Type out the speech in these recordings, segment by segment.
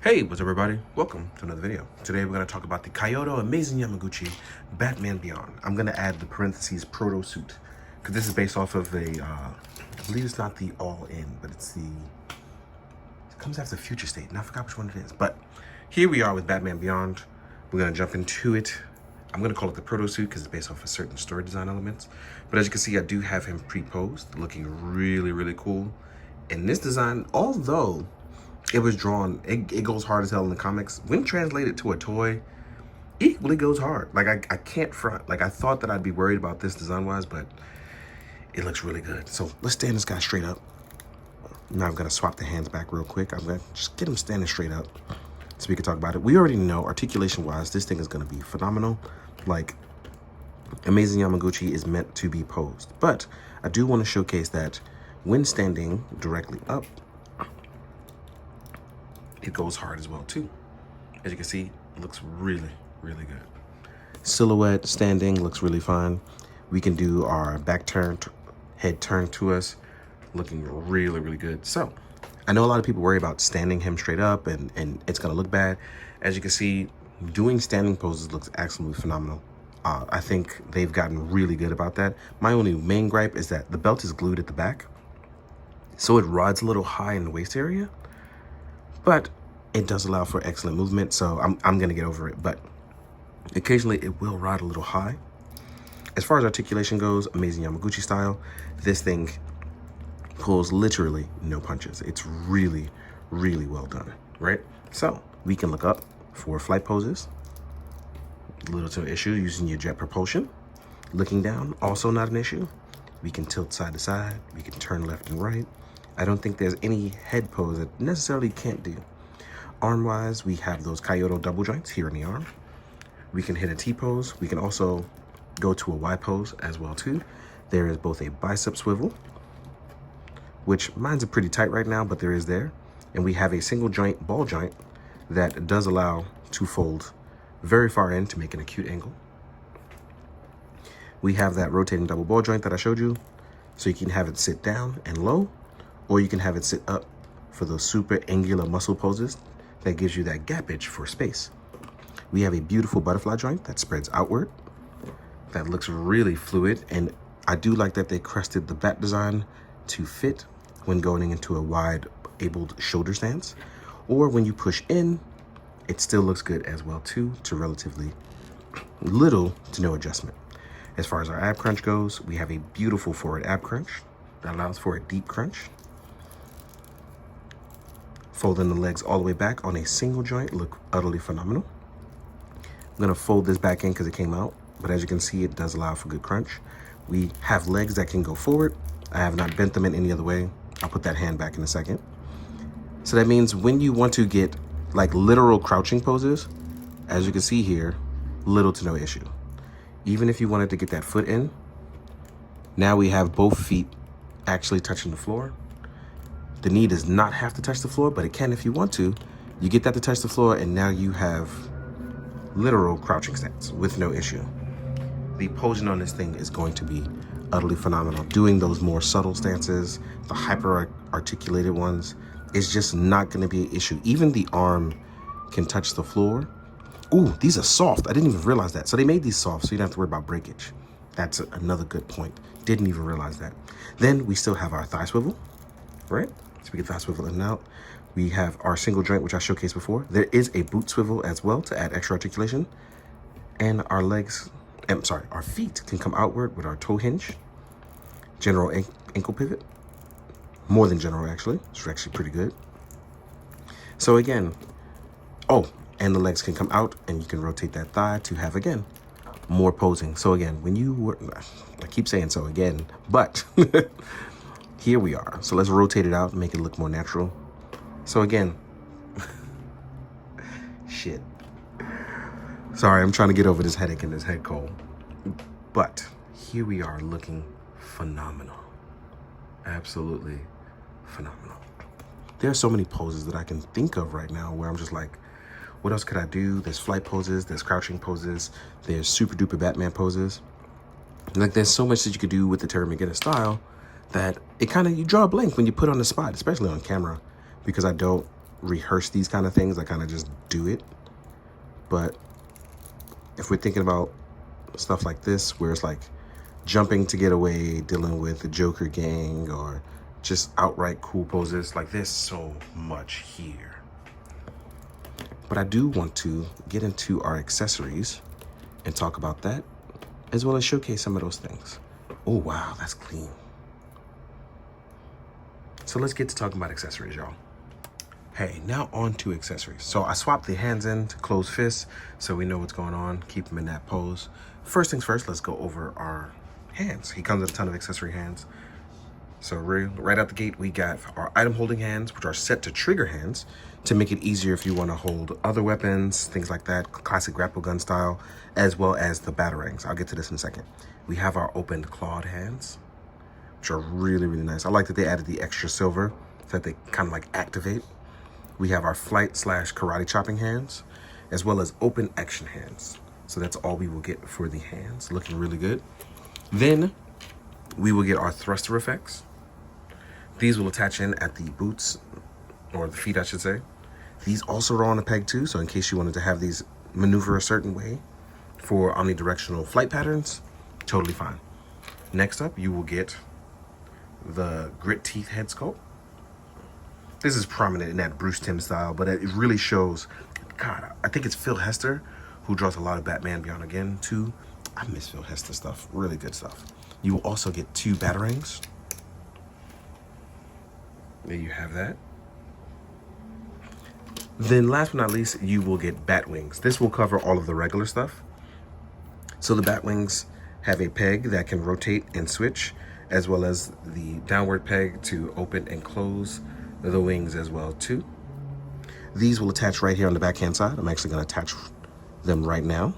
Hey, what's up everybody? Welcome to another video. Today we're going to talk about the Kaiyodo Amazing Yamaguchi Batman Beyond. I'm going to add the parentheses proto suit because this is based off of a, I believe it's not the all-in, but it comes after Future State, and I forgot which one it is. But here we are with Batman Beyond. We're going to jump into it. I'm going to call it the proto suit because it's based off of certain story design elements. But as you can see, I do have him pre-posed, looking really, really cool. And this design, although it was drawn, it goes hard as hell in the comics, when translated to a toy, equally goes hard. Like, I can't front. Like, I thought that I'd be worried about this design-wise, but it looks really good. So let's stand this guy straight up. Now I'm going to swap the hands back real quick. I'm going to just get him standing straight up so we can talk about it. We already know, articulation-wise, this thing is going to be phenomenal. Like, Amazing Yamaguchi is meant to be posed. But I do want to showcase that when standing directly up, it goes hard as well too. As you can see, it looks really, really good. Silhouette standing looks really fine. We can do our back turn, head turn to us, looking really, really good. So I know a lot of people worry about standing him straight up and it's gonna look bad. As you can see, doing standing poses looks absolutely phenomenal. I think they've gotten really good about that. My only main gripe is that the belt is glued at the back, so it rides a little high in the waist area, but it does allow for excellent movement, so I'm gonna get over it. But occasionally it will ride a little high. As far as articulation goes, Amazing Yamaguchi style, this thing pulls literally no punches. It's really, really well done, right? So we can look up for flight poses. Little to no issue using your jet propulsion. Looking down, also not an issue. We can tilt side to side. We can turn left and right. I don't think there's any head pose that necessarily can't do. Arm-wise, we have those Kaiyodo double joints here in the arm. We can hit a T-pose. We can also go to a Y pose as well too. There is both a bicep swivel, which mine's pretty tight right now, but there is there. And we have a single joint ball joint that does allow to fold very far in to make an acute angle. We have that rotating double ball joint that I showed you, so you can have it sit down and low, or you can have it sit up for those super angular muscle poses that gives you that gappage for space. We have a beautiful butterfly joint that spreads outward, that looks really fluid, and I do like that they crusted the bat design to fit when going into a wide abled shoulder stance, or when you push in, it still looks good as well too, to relatively little to no adjustment. As far as our ab crunch goes, we have a beautiful forward ab crunch that allows for a deep crunch. Folding the legs all the way back on a single joint look utterly phenomenal. I'm gonna fold this back in because it came out, but as you can see, it does allow for good crunch. We have legs that can go forward. I have not bent them in any other way. I'll put that hand back in a second. So that means when you want to get like literal crouching poses, as you can see here, little to no issue. Even if you wanted to get that foot in, now we have both feet actually touching the floor. The knee does not have to touch the floor, but it can if you want to. You get that to touch the floor, and now you have literal crouching stance with no issue. The posing on this thing is going to be utterly phenomenal. Doing those more subtle stances, the hyper articulated ones, is just not going to be an issue. Even the arm can touch the floor. Ooh, these are soft. I didn't even realize that. So they made these soft, so you don't have to worry about breakage. That's another good point. Didn't even realize that. Then we still have our thigh swivel, right? So we get thigh swivel in and out. We have our single joint, which I showcased before. There is a boot swivel as well to add extra articulation. And our legs, our feet can come outward with our toe hinge. General ankle pivot. More than general, actually. It's actually pretty good. So again, and the legs can come out and you can rotate that thigh to have, again, more posing. So again, when you were, I keep saying so again, but here we are. So let's rotate it out and make it look more natural. So again, shit. Sorry, I'm trying to get over this headache and this head cold. But here we are looking phenomenal. Absolutely phenomenal. There are so many poses that I can think of right now where I'm just like, what else could I do? There's flight poses, there's crouching poses, there's super duper Batman poses. Like, there's so much that you could do with the Terry McGinnis style that it kind of, you draw a blank when you put on the spot, especially on camera, because I don't rehearse these kind of things. I kind of just do it. But if we're thinking about stuff like this, where it's like jumping to get away, dealing with the Joker gang, or just outright cool poses, like there's so much here. But I do want to get into our accessories and talk about that, as well as showcase some of those things. Oh, wow, that's clean. So let's get to talking about accessories, y'all. Hey, now on to accessories. So I swapped the hands in to closed fists so we know what's going on, keep them in that pose. First things first, let's go over our hands. He comes with a ton of accessory hands. So right out the gate, we got our item holding hands, which are set to trigger hands to make it easier if you want to hold other weapons, things like that, classic grapple gun style, as well as the batarangs. I'll get to this in a second. We have our opened clawed hands, which are really, really nice. I like that they added the extra silver so that they kind of like activate. We have our flight / karate chopping hands, as well as open action hands. So that's all we will get for the hands. Looking really good. Then we will get our thruster effects. These will attach in at the boots, or the feet, I should say. These also are on a peg too, so in case you wanted to have these maneuver a certain way for omnidirectional flight patterns, totally fine. Next up, you will get the grit teeth head sculpt. This is prominent in that Bruce Timm style, but it really shows, God, I think it's Phil Hester who draws a lot of Batman Beyond Again too. I miss Phil Hester stuff, really good stuff. You will also get 2 batarangs. There you have that. Then last but not least, you will get bat wings. This will cover all of the regular stuff. So the bat wings have a peg that can rotate and switch, as well as the downward peg to open and close the wings as well too. These will attach right here on the backhand side. I'm actually going to attach them right now.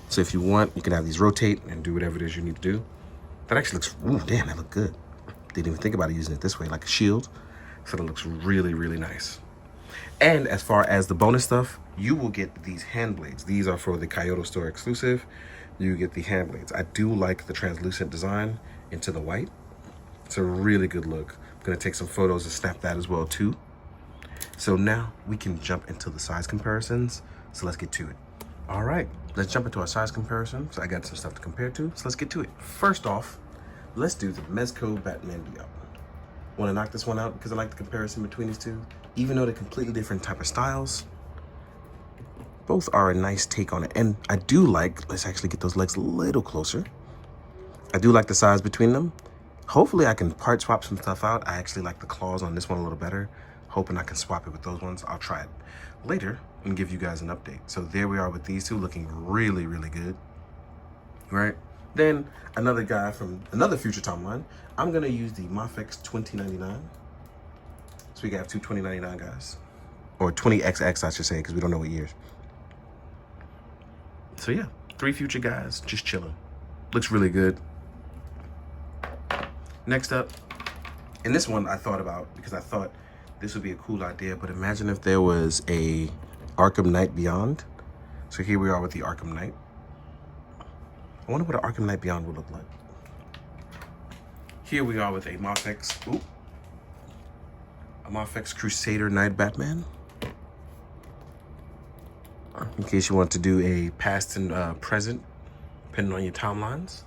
So if you want, you can have these rotate and do whatever it is you need to do. That actually looks, ooh, damn, that looked good. Didn't even think about it using it this way, like a shield. So that looks really, really nice. And as far as the bonus stuff, you will get these hand blades. These are for the Kaiyodo store exclusive. You get the hand blades. I do like the translucent design into the white. It's a really good look. I'm gonna take some photos and snap that as well too. So now we can jump into the size comparisons. So let's get to it. All right, let's jump into our size comparison. So I got some stuff to compare to, so let's get to it. First off, let's do the Mezco Batman Beyond. Want to knock this one out because I like the comparison between these two. Even though they're completely different type of styles, both are a nice take on it. And I do like, let's actually get those legs a little closer. I do like the size between them. Hopefully I can part swap some stuff out. I actually like the claws on this one a little better. Hoping I can swap it with those ones. I'll try it later and give you guys an update. So there we are with these two looking really, really good. Right? Then another guy from another future timeline. I'm gonna use the Mafex 2099. So we got 2 2099 guys. Or 20XX I should say, because we don't know what years. So yeah, 3 future guys just chilling. Looks really good. Next up, and this one I thought about because I thought this would be a cool idea, but imagine if there was a Arkham Knight Beyond. So here we are with the Arkham Knight. I wonder what an Arkham Knight Beyond would look like. Here we are with a Mafex, a Mafex Crusader Knight Batman. In case you want to do a past and present, depending on your timelines.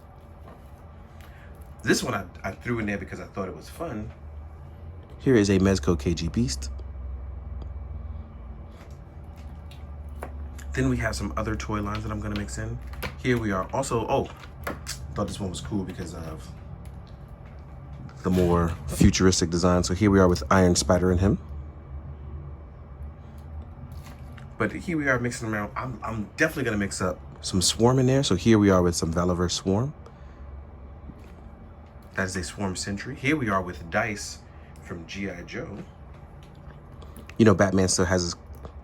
This one I threw in there because I thought it was fun. Here is a Mezco KG Beast. Then we have some other toy lines that I'm gonna mix in. Here we are also, thought this one was cool because of the more futuristic design. So here we are with Iron Spider and him. But here we are mixing around. I'm definitely gonna mix up some Swarm in there. So here we are with some Valiverse Swarm. That is a Swarm Sentry. Here we are with Dice from G.I. Joe. You know, Batman still has his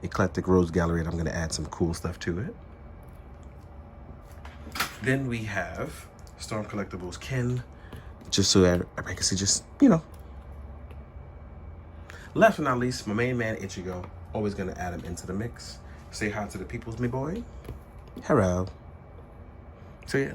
eclectic rogues gallery, and I'm gonna add some cool stuff to it. Then we have Storm Collectibles Ken, just so I can see, just, you know. Last but not least, my main man, Ichigo. Always gonna add him into the mix. Say hi to the peoples, me boy. Hello. So yeah,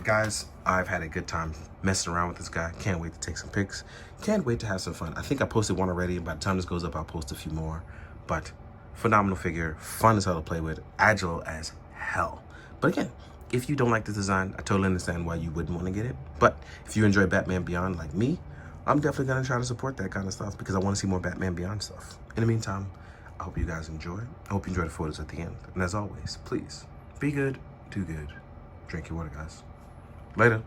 Guys, I've had a good time messing around with this guy. Can't wait to take some pics. Can't wait to have some fun. I think I posted one already. By the time this goes up, I'll post a few more. But phenomenal figure, fun as hell to play with, agile as hell. But again, if you don't like this design, I totally understand why you wouldn't want to get it. But if you enjoy Batman Beyond like me, I'm definitely going to try to support that kind of stuff because I want to see more Batman Beyond stuff. In the meantime, I hope you guys enjoy. I hope you enjoy the photos at the end. And as always, please be good, do good. Drink your water, guys. Later.